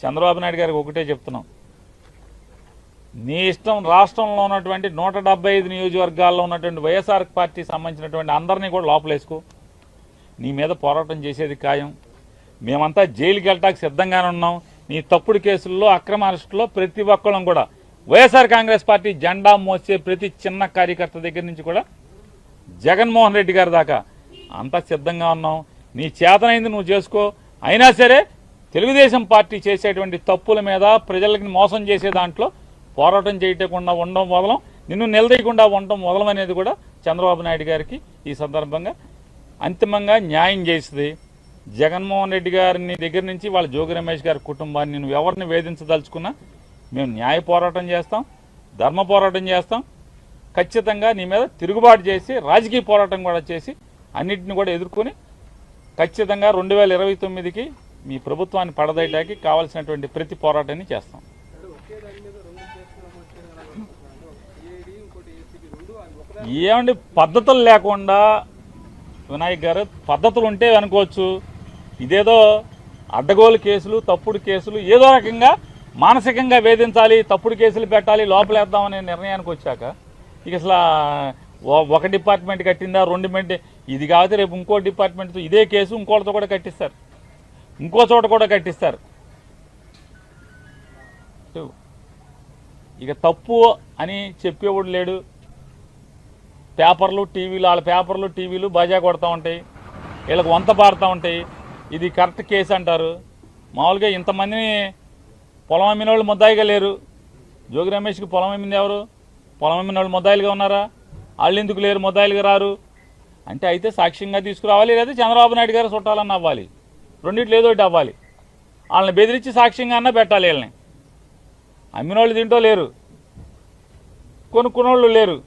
చంద్రబాబు నాయుడు గారికి ఒకటే చెప్తున్నాం, నీ ఇష్టం రాష్ట్రంలో ఉన్నటువంటి 175 నియోజకవర్గాల్లో ఉన్నటువంటి వైఎస్ఆర్ పార్టీ సంబంధించినటువంటి అందరినీ కూడా లోపలేసుకో, నీ మీద పోరాటం చేసేది ఖాయం. మేమంతా జైలుకి వెళ్ళటానికి సిద్ధంగానే ఉన్నాం. నీ తప్పుడు కేసుల్లో అక్రమ అరెస్టులో ప్రతి ఒక్కళ్ళం కూడా వైఎస్ఆర్ కాంగ్రెస్ పార్టీ జెండా మోసే ప్రతి చిన్న కార్యకర్త దగ్గర నుంచి కూడా జగన్మోహన్ రెడ్డి గారి దాకా అంతా సిద్ధంగా ఉన్నాం. నీ చేతనైంది నువ్వు చేసుకో. అయినా సరే తెలుగుదేశం పార్టీ చేసేటువంటి తప్పుల మీద ప్రజలకి మోసం చేసే దాంట్లో పోరాటం చేయకుండా ఉండడం వదలం, నిన్ను నిలదీయకుండా ఉండడం వదలం అనేది కూడా చంద్రబాబు నాయుడు గారికి ఈ సందర్భంగా అంతిమంగా న్యాయం చేస్తుంది. జగన్మోహన్ రెడ్డి గారిని దగ్గర నుంచి వాళ్ళ జోగి రమేష్ గారి కుటుంబాన్ని నువ్వు ఎవరిని వేధించదలుచుకున్నా మేము న్యాయ పోరాటం చేస్తాం, ధర్మ పోరాటం చేస్తాం. ఖచ్చితంగా నీ మీద తిరుగుబాటు చేసి రాజకీయ పోరాటం కూడా చేసి అన్నింటిని కూడా ఎదుర్కొని ఖచ్చితంగా 2029కి మీ ప్రభుత్వాన్ని పడదయటానికి కావాల్సినటువంటి ప్రతి పోరాటాన్ని చేస్తాం. ఏమండి పద్ధతులు లేకుండా వినాయక్ గారు, పద్ధతులు ఉంటే అనుకోవచ్చు, ఇదేదో అడ్డగోలు కేసులు తప్పుడు కేసులు ఏదో రకంగా మానసికంగా వేధించాలి, తప్పుడు కేసులు పెట్టాలి, లోపలేద్దామనే నిర్ణయానికి వచ్చాక ఇక అసలు ఒక డిపార్ట్మెంట్ కట్టిందా 2 ఇది కాదు రేపు ఇంకో డిపార్ట్మెంట్తో ఇదే కేసు ఇంకోటితో కూడా కట్టిస్తారు, ఇంకో చోట కూడా కట్టిస్తారు. ఇక తప్పు అని చెప్పేవాడు లేడు. పేపర్లు టీవీలు వాళ్ళ పేపర్లు టీవీలు బాజా కొడతా ఉంటాయి, వీళ్ళకి వంత పారుతూ ఉంటాయి. ఇది కరెక్ట్ కేసు అంటారు. మామూలుగా ఇంతమందిని పొలం అమ్మిన వాళ్ళు ముద్దాయిగా లేరు. జోగి రమేష్కి పొలం అమ్మింది ఎవరు? పొలం అమ్మిన వాళ్ళు ముద్దాయిలుగా ఉన్నారా? వాళ్ళు ఎందుకు లేరు, ముద్దాయిలుగా రారు అంటే అయితే సాక్ష్యంగా తీసుకురావాలి, లేదా చంద్రబాబు నాయుడు గారు చుట్టాలన్న అవ్వాలి, రెండింటిలో ఏదో ఒకటి అవ్వాలి. వాళ్ళని బెదిరించి సాక్ష్యంగా అన్నా పెట్టాలి. వీళ్ళని అమ్మిన వాళ్ళు దీంట్లో లేరు, కొనుక్కున్నోళ్ళు లేరు.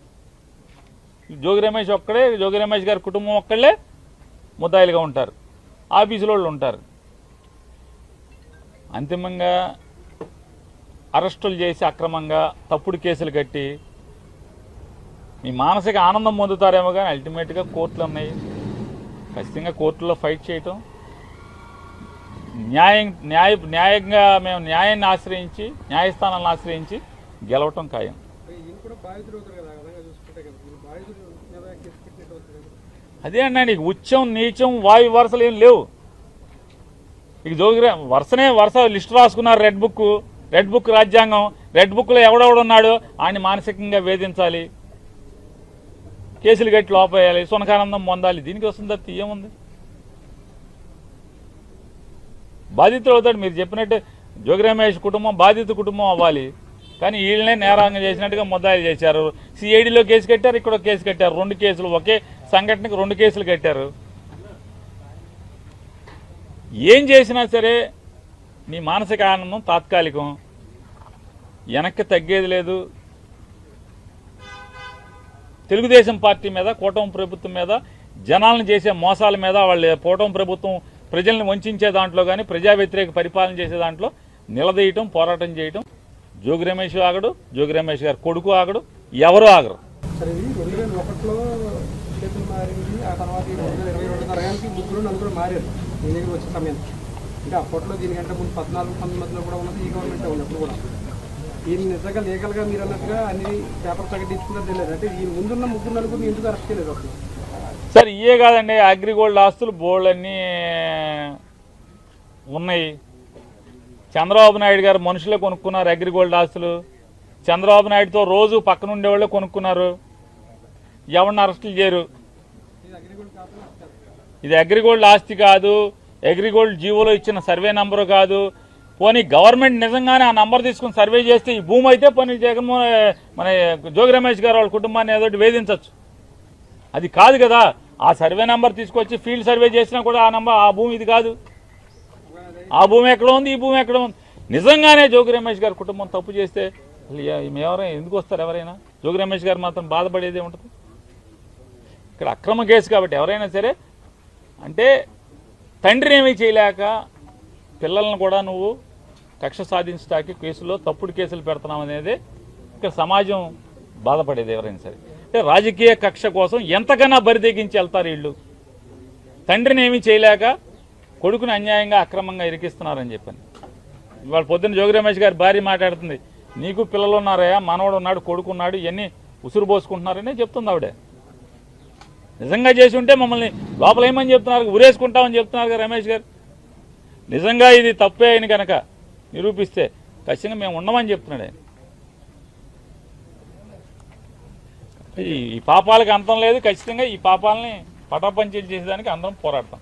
జోగి రమేష్ ఒక్కడే, జోగి రమేష్ గారి కుటుంబం ఒక్కళ్ళే ముద్దాయిలుగా ఉంటారు, ఆఫీసులో వాళ్ళు ఉంటారు. అంతిమంగా అరెస్టులు చేసి అక్రమంగా తప్పుడు కేసులు కట్టి మీ మానసిక ఆనందం పొందుతారేమో కానీ అల్టిమేట్గా కోర్టులు ఉన్నాయి. ఖచ్చితంగా కోర్టులో ఫైట్ చేయటం, న్యాయంగా మేము న్యాయాన్ని ఆశ్రయించి న్యాయస్థానాలను ఆశ్రయించి గెలవటం ఖాయం. అదే అన్నా, నీకు ఉచ్చం నీచం వాయు వరుసలు ఏం లేవు. ఇక జోగి వరుస లిస్టు రాసుకున్నారు. రెడ్ బుక్ రాజ్యాంగం, రెడ్ బుక్లో ఎవడెవడున్నాడు ఆయన్ని మానసికంగా వేధించాలి, కేసులు కట్టి లోపేయాలి, సునకానందం పొందాలి. దీనికి వస్తుంది తప్ప ఏముంది? బాధితులు అవుతాడు. మీరు చెప్పినట్టు జోగి రమేష్ కుటుంబం బాధిత కుటుంబం అవ్వాలి, కానీ వీళ్ళనే నేరాంగం చేసినట్టుగా ముద్దాయిలు చేశారు. సిఐడిలో కేసు కట్టారు, ఇక్కడ కేసు కట్టారు. 2 కేసులు, ఒకే సంఘటనకు 2 కేసులు కట్టారు. ఏం చేసినా సరే నీ మానసిక ఆనందం తాత్కాలికం, వెనక్కి తగ్గేది లేదు. తెలుగుదేశం పార్టీ మీద, కూటమి ప్రభుత్వం మీద, జనాలను చేసే మోసాల మీద, వాళ్ళ కూటమి ప్రభుత్వం ప్రజల్ని వంచే దాంట్లో కానీ ప్రజా వ్యతిరేక పరిపాలన చేసే దాంట్లో నిలదీయటం, పోరాటం చేయటం జోగి రమేష్ ఆగడు, జోగి రమేష్ గారు కొడుకు ఆగడు, ఎవరు ఆగరు. సరే, 2001లో చేతులు మారింది, ఆ తర్వాత 2022 తరగానికి 3-4 మారారు మీ దగ్గర వచ్చే సమయం. అంటే అప్పట్లో దీనికంటే ముందు 14-19 కూడా ఉన్నది ఈ గవర్నమెంట్ ఉన్నప్పుడు కూడా. దీన్ని నిజంగా లీగల్గా మీరు అన్నట్టుగా అన్ని పేపర్ ప్రకటించుకున్నది తెలియదు. అంటే ఈ ముందున్న 3-4 ఎందుకు అరెస్ట్ చేయలేదు అప్పుడు? సార్ ఇయే కాదండి, అగ్రిగోల్డ్ ఆస్తులు బోల్డన్నీ ఉన్నాయి. చంద్రబాబు నాయుడు గారు మనుషులే కొనుక్కున్నారు అగ్రిగోల్డ్ ఆస్తులు. చంద్రబాబు నాయుడుతో రోజు పక్కన ఉండేవాళ్ళే కొనుక్కున్నారు. ఎవరిని అరెస్టులు చేయరు. ఇది అగ్రిగోల్డ్ ఆస్తి కాదు, అగ్రిగోల్డ్ జీవోలో ఇచ్చిన సర్వే నంబరు కాదు. పోనీ గవర్నమెంట్ నిజంగానే ఆ నంబర్ తీసుకుని సర్వే చేస్తే ఈ భూమి అయితే పోనీ మన జోగి రమేష్ గారు వాళ్ళ కుటుంబాన్ని ఏదో వేధించవచ్చు. అది కాదు కదా. ఆ సర్వే నెంబర్ తీసుకొచ్చి ఫీల్డ్ సర్వే చేసినా కూడా ఆ భూమి ఇది కాదు. ఆ భూమి ఎక్కడ ఉంది, ఈ భూమి ఎక్కడ ఉంది. నిజంగానే జోగి రమేష్ గారి కుటుంబం తప్పు చేస్తే ఎవరైనా ఎందుకు వస్తారు? ఎవరైనా జోగి రమేష్ గారు మాత్రం బాధపడేదే ఉంటుంది. ఇక్కడ అక్రమ కేసు కాబట్టి ఎవరైనా సరే అంటే తండ్రిని ఏమీ చేయలేక పిల్లలను కూడా నువ్వు కక్ష సాధించడానికి కేసులో తప్పుడు కేసులు పెడుతున్నావు అనేది ఇక్కడ సమాజం బాధపడేది ఎవరైనా సరే. అంటే రాజకీయ కక్ష కోసం ఎంతకన్నా బరిదెగించి వెళ్తారు వీళ్ళు. తండ్రిని ఏమీ చేయలేక కొడుకుని అన్యాయంగా అక్రమంగా ఇరికిస్తున్నారని చెప్పని ఇవాళ పొద్దున్న జోగి రమేష్ గారి భార్య మాట్లాడుతుంది, నీకు పిల్లలు ఉన్నారయ్యా, మనవడు ఉన్నాడు, కొడుకున్నాడు, ఇవన్నీ ఉసురు పోసుకుంటున్నారని చెప్తుంది ఆవిడ. నిజంగా చేసి ఉంటే మమ్మల్ని లోపల ఏమని చెప్తున్నారు, ఉరేసుకుంటామని చెప్తున్నారు కదా రమేష్ గారు. నిజంగా ఇది తప్పే అని కనుక నిరూపిస్తే ఖచ్చితంగా మేము ఉండమని చెప్తున్నాడు ఆయన. ఈ పాపాలకి అంతం లేదు, ఖచ్చితంగా ఈ పాపాలని పటాపంచలు చేసేదానికి అందరం పోరాడతాం.